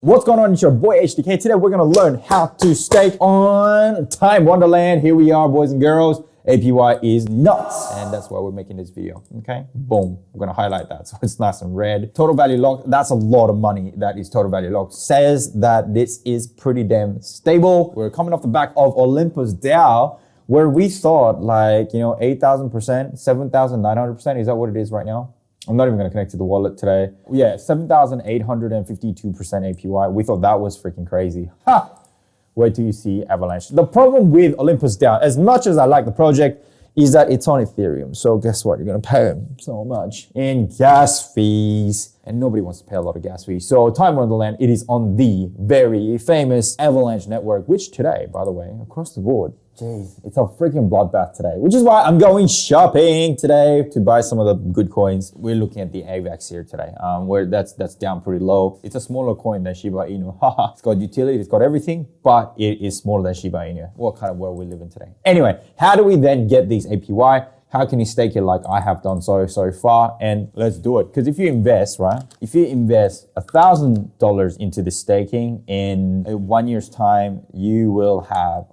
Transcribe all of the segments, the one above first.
What's going on? It's your boy HDK. Today we're going to learn how to stake on Time Wonderland. Here we are, boys and girls. APY is nuts, and that's why we're making this video. Okay, boom. We're going to highlight that so it's nice and red. Total value locked, that's a lot of money. That is total value locked. Says that this is pretty damn stable. We're coming off the back of Olympus DAO, where we thought like, 8,000%, 7,900%. Is that what it is right now? I'm not even going to connect to the wallet today. Yeah, 7,852% APY. We thought that was freaking crazy. Ha! Wait till you see Avalanche. The problem with Olympus DAO, as much as I like the project, is that it's on Ethereum. So guess what? You're going to pay so much in gas fees. And nobody wants to pay a lot of gas fees. So Time Wonderland, it is on the very famous Avalanche Network, which today, by the way, across the board, jeez, it's a freaking bloodbath today, which is why I'm going shopping today to buy some of the good coins. We're looking at the AVAX here today, where that's down pretty low. It's a smaller coin than Shiba Inu. It's got utility, it's got everything, but it is smaller than Shiba Inu. What kind of world we live in today? Anyway, how do we then get these APY? How can you stake it like I have done so far? And let's do it. Because if you invest, right? If you invest $1,000 into the staking, in 1 year's time, you will have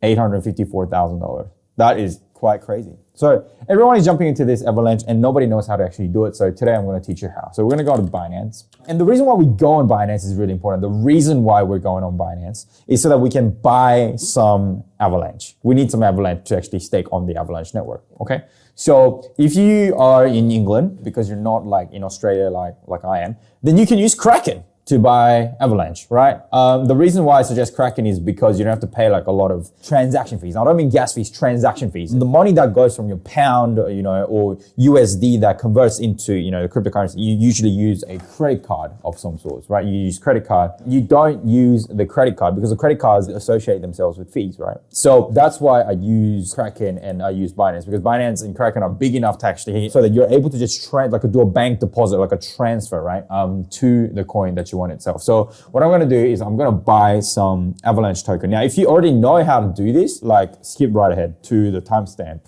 $854,000. That is quite crazy. So everyone is jumping into this Avalanche and nobody knows how to actually do it. So today I'm going to teach you how. So we're going to go to Binance. And the reason why we go on Binance is really important. The reason why we're going on Binance is so that we can buy some Avalanche. We need some Avalanche to actually stake on the Avalanche network. Okay. So if you are in England, because you're not like in Australia like I am, then you can use Kraken to buy Avalanche, right? The reason why I suggest Kraken is because you don't have to pay like a lot of transaction fees. Now, I don't mean gas fees, transaction fees. The money that goes from your pound, or USD that converts into, the cryptocurrency, you usually use a credit card of some sorts, right? You use credit card. You don't use the credit card because the credit cards associate themselves with fees, right? So that's why I use Kraken and I use Binance, because Binance and Kraken are big enough to actually, so that you're able to just do a bank deposit, like a transfer, right? To the coin that you want itself. So what I'm going to do is I'm going to buy some Avalanche token. Now, if you already know how to do this, like skip right ahead to the timestamp.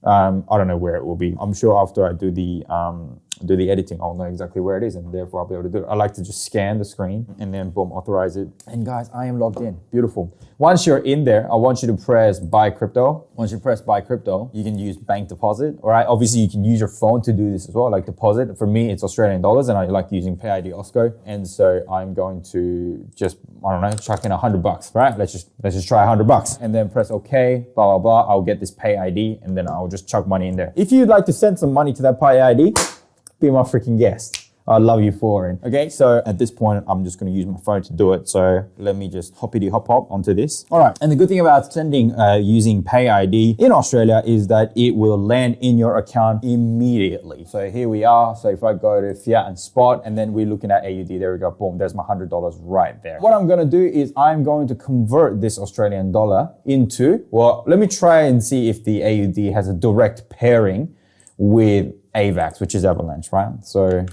I don't know where it will be. I'm sure after I do the editing, I'll know exactly where it is, and therefore I'll be able to do it. I like to just scan the screen and then boom, authorize it. And guys, I am logged in. Beautiful. Once you're in there, I want you to press buy crypto. Once you press buy crypto, you can use bank deposit. All right. Obviously, you can use your phone to do this as well, like deposit. For me, it's Australian dollars, and I like using PayID Osco. And so I'm going to just, chuck in $100, right? Let's just try $100 and then press OK, blah, blah, blah. I'll get this PayID and then I'll just chuck money in there. If you'd like to send some money to that PayID, be my freaking guest. I'd love you for it. Okay, so at this point, I'm just going to use my phone to do it. So let me just hoppity hop onto this. All right, and the good thing about sending using PayID in Australia is that it will land in your account immediately. So here we are. So if I go to fiat and spot, and then we're looking at AUD, there we go, boom, there's my $100 right there. What I'm going to do is I'm going to convert this Australian dollar into, well, let me try and see if the AUD has a direct pairing with AVAX, which is Avalanche, right? So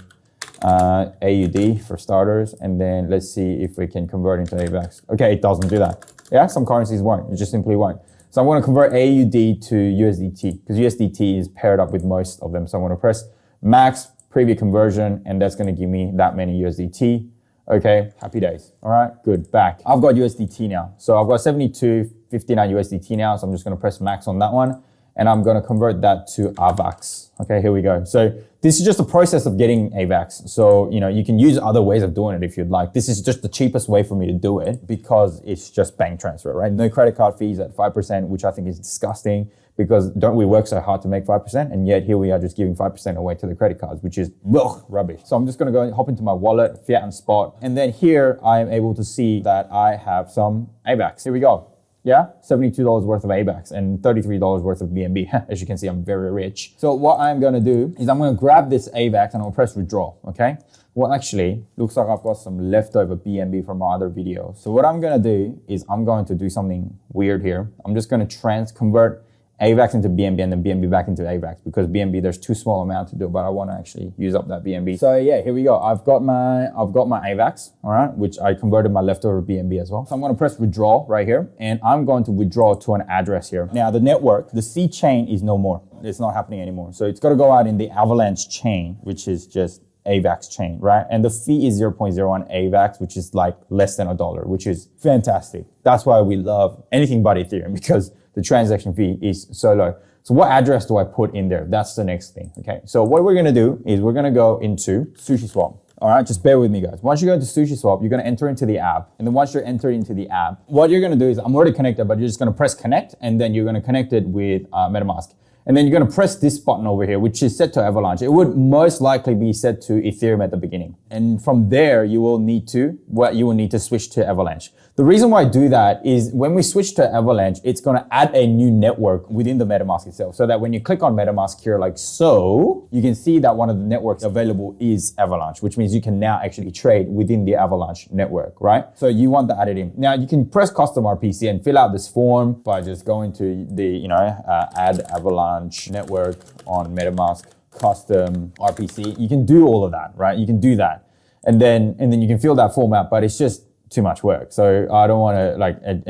AUD for starters, and then let's see if we can convert into AVAX. Okay, it doesn't do that. Yeah, some currencies won't. It just simply won't. So I'm going to convert AUD to USDT because USDT is paired up with most of them. So I'm going to press max preview conversion, and that's going to give me that many USDT. Okay, happy days. All right, good. Back. I've got USDT now. So I've got 72.59 USDT now. So I'm just going to press max on that one, and I'm going to convert that to AVAX. Okay, here we go. So this is just a process of getting AVAX. So, you can use other ways of doing it if you'd like. This is just the cheapest way for me to do it because it's just bank transfer, right? No credit card fees at 5%, which I think is disgusting because don't we work so hard to make 5%? And yet here we are just giving 5% away to the credit cards, which is rubbish. So I'm just going to go and hop into my wallet, fiat and spot. And then here I am able to see that I have some AVAX. Here we go. Yeah, $72 worth of AVAX and $33 worth of BNB. As you can see, I'm very rich. So what I'm going to do is I'm going to grab this AVAX and I'll press withdraw, okay? Well, actually, looks like I've got some leftover BNB from my other videos. So what I'm going to do is I'm going to do something weird here. I'm just going to convert AVAX into BNB and then BNB back into AVAX because BNB, there's too small amount to do, but I want to actually use up that BNB. So yeah, here we go. I've got my AVAX, all right, which I converted my leftover BNB as well. So I'm going to press withdraw right here, and I'm going to withdraw to an address here. Now the network, the C chain is no more. It's not happening anymore. So it's got to go out in the Avalanche chain, which is just AVAX chain, right? And the fee is 0.01 AVAX, which is like less than $1, which is fantastic. That's why we love anything but Ethereum, because the transaction fee is so low. So what address do I put in there? That's the next thing, okay? So what we're gonna do is we're gonna go into Sushiswap. All right, just bear with me, guys. Once you go into Sushiswap, you're gonna enter into the app. And then once you're entered into the app, what you're gonna do is, I'm already connected, but you're just gonna press connect, and then you're gonna connect it with Metamask. And then you're gonna press this button over here, which is set to Avalanche. It would most likely be set to Ethereum at the beginning. And from there, you will need to switch to Avalanche. The reason why I do that is when we switch to Avalanche, it's gonna add a new network within the Metamask itself. So that when you click on Metamask here, like so, you can see that one of the networks available is Avalanche, which means you can now actually trade within the Avalanche network, right? So you want that added in. Now you can press custom RPC and fill out this form by just going to the, add Avalanche Network on Metamask, custom RPC. You can do all of that, right? You can do that. And then you can fill that form out, but it's just too much work. So I don't want to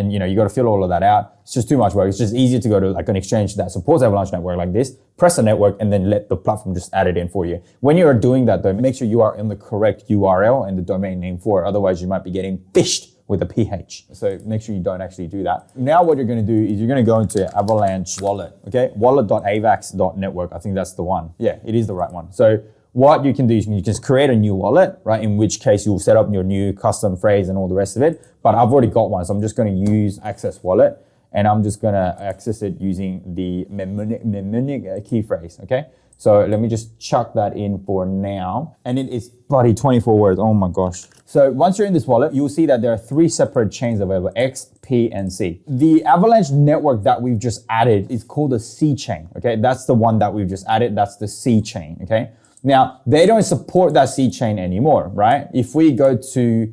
you got to fill all of that out. It's just too much work. It's just easier to go to like an exchange that supports Avalanche Network like this, press a network, and then let the platform just add it in for you. When you are doing that though, make sure you are in the correct URL and the domain name for it. Otherwise you might be getting fished with a PH. So make sure you don't actually do that. Now what you're going to do is you're going to go into Avalanche Wallet, okay? Wallet.avax.network. I think that's the one. Yeah, it is the right one. So what you can do is you can just create a new wallet, right? In which case you'll set up your new custom phrase and all the rest of it. But I've already got one, so I'm just going to use Access Wallet, and I'm just going to access it using the mnemonic key phrase, okay? So let me just chuck that in for now. And it is bloody 24 words, oh my gosh. So once you're in this wallet, you'll see that there are 3 separate chains available, X, P, and C. The Avalanche network that we've just added is called the C chain, okay? That's the one that we've just added, that's the C chain, okay? Now, they don't support that C chain anymore, right? If we go to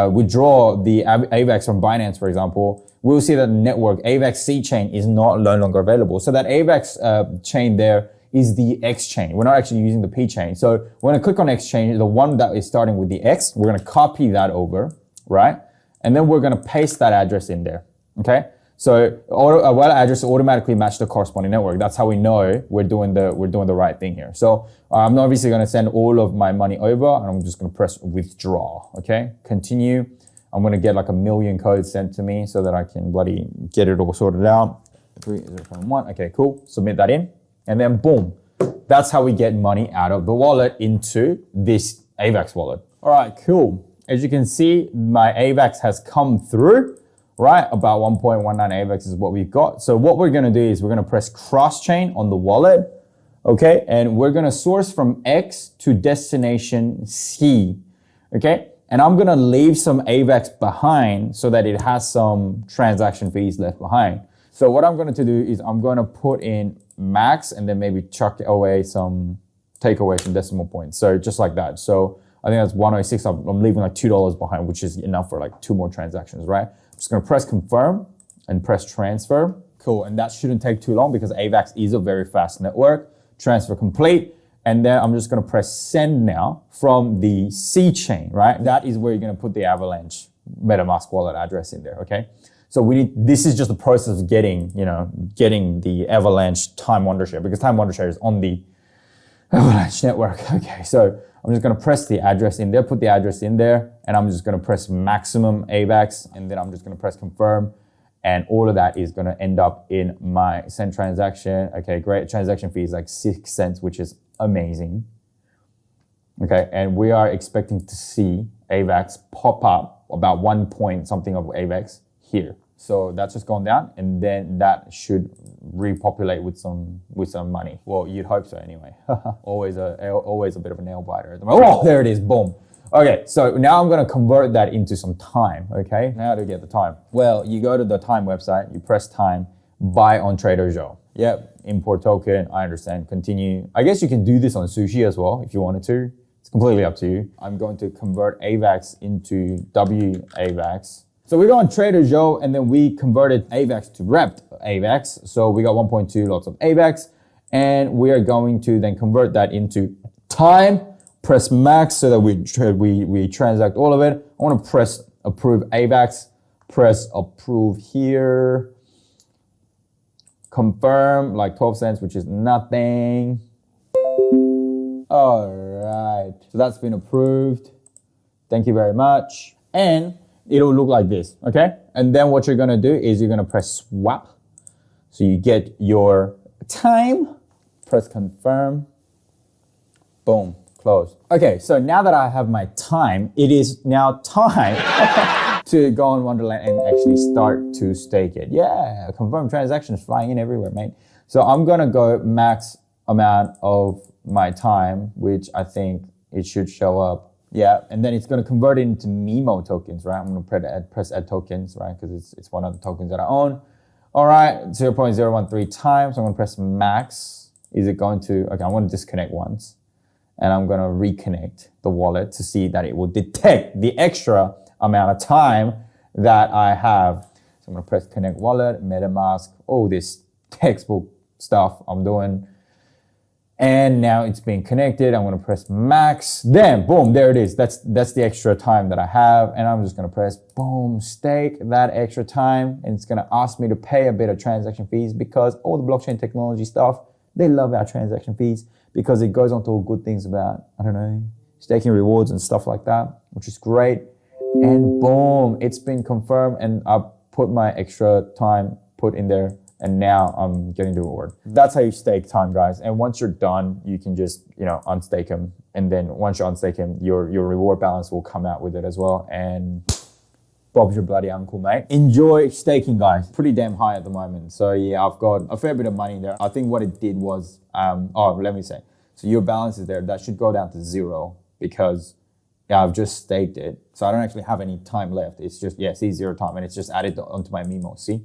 withdraw the AVAX from Binance, for example, we'll see that the network AVAX C chain is no longer available. So that AVAX chain there is the X chain. We're not actually using the P chain. So we're gonna click on X chain, the one that is starting with the X, we're gonna copy that over, right? And then we're gonna paste that address in there, okay? So a wallet address automatically match the corresponding network. That's how we know we're doing the right thing here. So I'm obviously going to send all of my money over, and I'm just going to press withdraw. Okay, continue. I'm going to get like 1 million codes sent to me so that I can bloody get it all sorted out. 3051. Okay, cool. Submit that in, and then boom. That's how we get money out of the wallet into this AVAX wallet. All right, cool. As you can see, my AVAX has come through. Right, about 1.19 AVAX is what we've got. So what we're gonna do is we're gonna press cross chain on the wallet, okay? And we're gonna source from X to destination C, okay? And I'm gonna leave some AVAX behind so that it has some transaction fees left behind. So what I'm going to do is I'm gonna put in max and then maybe chuck away take away some decimal points. So just like that. So I think that's 106. I'm leaving like $2 behind, which is enough for like 2 more transactions, right? I'm just gonna press confirm and press transfer. Cool, and that shouldn't take too long because AVAX is a very fast network. Transfer complete. And then I'm just gonna press send now from the C chain, right? That is where you're gonna put the Avalanche Metamask wallet address in there, okay? So this is just the process of getting the Avalanche Time Wonder because Time Wonder is on the Avalanche network. Okay, so I'm just gonna press the address in there, put the address in there, and I'm just gonna press maximum AVAX, and then I'm just gonna press confirm, and all of that is gonna end up in my send transaction. Okay, great. Transaction fee is like 6 cents, which is amazing. Okay, and we are expecting to see AVAX pop up about 1 point something of AVAX here. So that's just gone down, and then that should repopulate with some money. Well, you'd hope so anyway. always a bit of a nail biter. Oh, there it is, boom. Okay, so now I'm gonna convert that into some time, okay? Now to get the time. Well, you go to the time website, you press time, buy on TraderJoe. Yep, import token, I understand, continue. I guess you can do this on Sushi as well if you wanted to. It's completely up to you. I'm going to convert AVAX into WAVAX. So we go on TraderJoe and then we converted AVAX to rep AVAX. So we got 1.2 lots of AVAX and we are going to then convert that into time, press max so that we transact all of it. I want to press approve AVAX, press approve here, confirm like 12 cents, which is nothing. All right. So that's been approved. Thank you very much. And it'll look like this, okay? And then what you're gonna do is you're gonna press swap. So you get your time, press confirm, boom, close. Okay, so now that I have my time, it is now time to go on Wonderland and actually start to stake it. Yeah, confirm transactions flying in everywhere, mate. So I'm gonna go max amount of my time, which I think it should show up. Yeah, and then it's gonna convert it into MIMO tokens, right? I'm gonna press add tokens, right? Because it's one of the tokens that I own. All right, 0.013 times. I'm gonna press max. Is it going to, okay, I wanna disconnect once. And I'm gonna reconnect the wallet to see that it will detect the extra amount of time that I have. So I'm gonna press connect wallet, Metamask, all this textbook stuff I'm doing. And now it's being connected. I'm gonna press max. Then boom, there it is. That's the extra time that I have. And I'm just gonna press boom, stake that extra time. And it's gonna ask me to pay a bit of transaction fees because all the blockchain technology stuff, they love our transaction fees because it goes on to all good things about, I don't know, staking rewards and stuff like that, which is great. And boom, it's been confirmed and I put my extra time put in there. And now I'm getting the reward. That's how you stake time, guys. And once you're done, you can just, unstake them. And then once you unstake them, your reward balance will come out with it as well. And Bob's your bloody uncle, mate. Enjoy staking, guys. Pretty damn high at the moment. So yeah, I've got a fair bit of money there. I think what it did was, let me say. So your balance is there. That should go down to 0 because I've just staked it. So I don't actually have any time left. It's just, see 0 time. And it's just added onto my MIMO, see?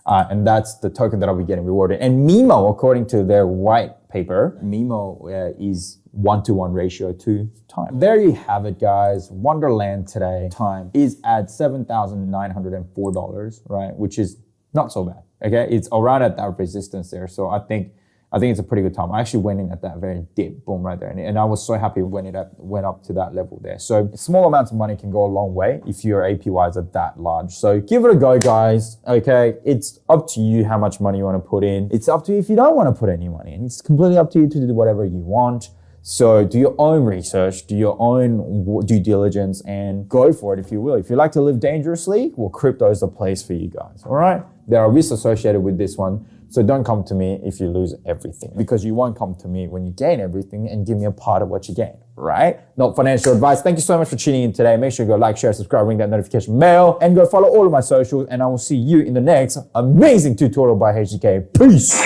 And that's the token that I'll be getting rewarded. And MIMO, according to their white paper, MIMO is 1-to-1 ratio to time. There you have it, guys. Wonderland today, time is at $7,904, right? Which is not so bad, okay? It's around at that resistance there. So I think it's a pretty good time. I actually went in at that very dip, boom, right there. And I was so happy when it went up to that level there. So small amounts of money can go a long way if your APYs are that large. So give it a go, guys, okay? It's up to you how much money you want to put in. It's up to you if you don't want to put any money in. It's completely up to you to do whatever you want. So do your own research, do your own due diligence, and go for it if you will. If you like to live dangerously, well, crypto is the place for you guys, all right? There are risks associated with this one. So don't come to me if you lose everything, because you won't come to me when you gain everything and give me a part of what you gain, right? Not financial advice. Thank you so much for tuning in today. Make sure you go like, share, subscribe, ring that notification bell, and go follow all of my socials. And I will see you in the next amazing tutorial by HGK. Peace.